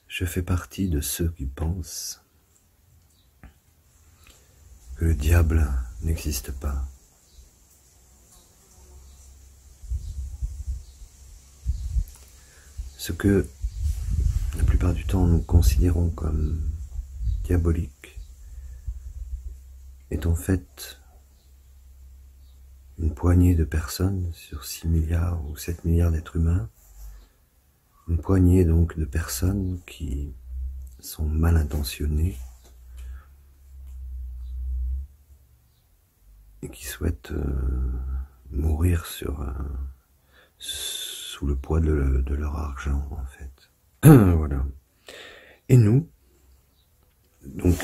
Je fais partie de ceux qui pensent que le diable n'existe pas. Ce que la plupart du temps nous considérons comme diabolique est en fait une poignée de personnes sur 6 milliards ou 7 milliards d'êtres humains, une poignée donc de personnes qui sont mal intentionnées et qui souhaitent mourir sous le poids de leur argent en fait. Voilà. Et nous, donc,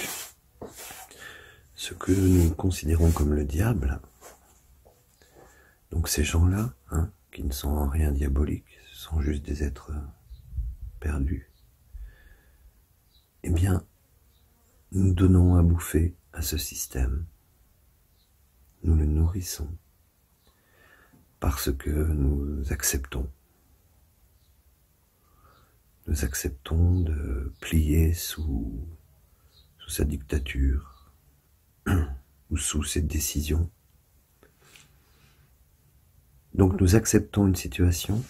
ce que nous considérons comme le diable, donc ces gens-là, qui ne sont en rien diaboliques, ce sont juste des êtres perdus, eh bien, nous donnons à bouffer à ce système. Nous le nourrissons parce que nous acceptons. Nous acceptons de plier sous sa dictature ou sous ses décisions. Donc nous acceptons une situation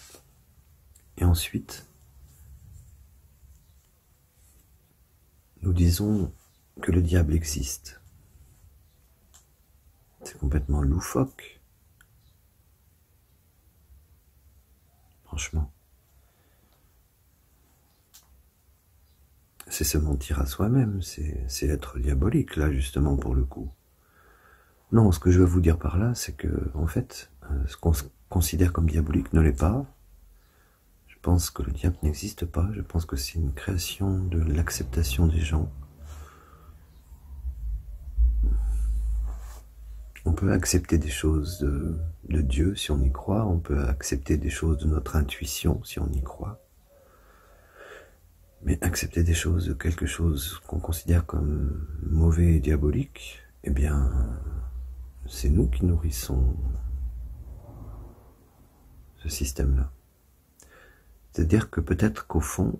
et ensuite nous disons que le diable existe. C'est complètement loufoque. Franchement. C'est se mentir à soi-même, c'est être diabolique, là, justement, pour le coup. Non, ce que je veux vous dire par là, c'est que, en fait, ce qu'on considère comme diabolique ne l'est pas. Je pense que le diable n'existe pas, je pense que c'est une création de l'acceptation des gens. On peut accepter des choses de Dieu si on y croit, on peut accepter des choses de notre intuition si on y croit. Mais accepter des choses de quelque chose qu'on considère comme mauvais et diabolique, eh bien, c'est nous qui nourrissons ce système-là. C'est-à-dire que peut-être qu'au fond,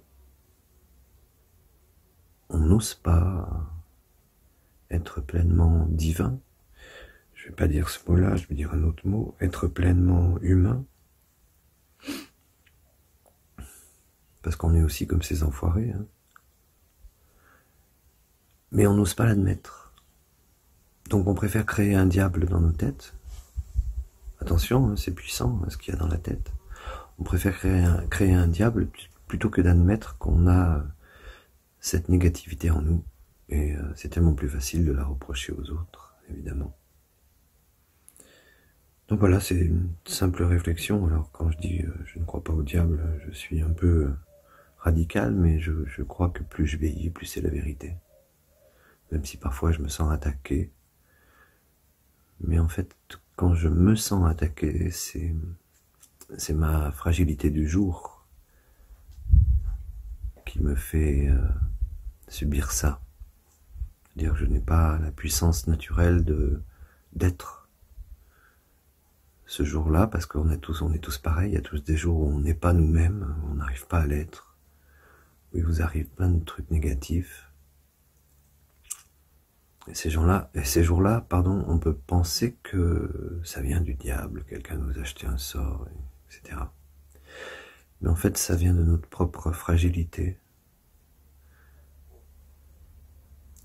on n'ose pas être pleinement divin. Je ne vais pas dire ce mot-là, je vais dire un autre mot, être pleinement humain. Parce qu'on est aussi comme ces enfoirés. Mais on n'ose pas l'admettre. Donc on préfère créer un diable dans nos têtes. Attention, c'est puissant ce qu'il y a dans la tête. On préfère créer un diable plutôt que d'admettre qu'on a cette négativité en nous. Et c'est tellement plus facile de la reprocher aux autres, évidemment. Donc voilà, c'est une simple réflexion. Alors quand je dis je ne crois pas au diable, je suis un peu radical, mais je crois que plus je vieillis, plus c'est la vérité. Même si parfois je me sens attaqué. Mais en fait, quand je me sens attaqué, c'est ma fragilité du jour qui me fait subir ça. C'est-à-dire que je n'ai pas la puissance naturelle d'être ce jour-là, parce qu'on est tous pareils, il y a tous des jours où on n'est pas nous-mêmes, on n'arrive pas à l'être, où il vous arrive plein de trucs négatifs. Et ces jours-là, pardon, on peut penser que ça vient du diable, quelqu'un nous a jeté un sort, etc. Mais en fait, ça vient de notre propre fragilité.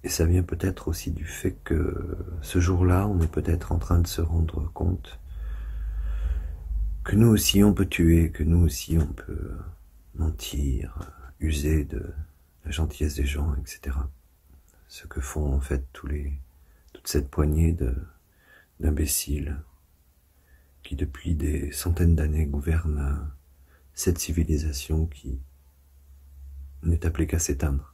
Et ça vient peut-être aussi du fait que ce jour-là, on est peut-être en train de se rendre compte que nous aussi on peut tuer, que nous aussi on peut mentir, user de la gentillesse des gens, etc. Ce que font en fait toute cette poignée d'imbéciles qui depuis des centaines d'années gouvernent cette civilisation qui n'est appelée qu'à s'éteindre.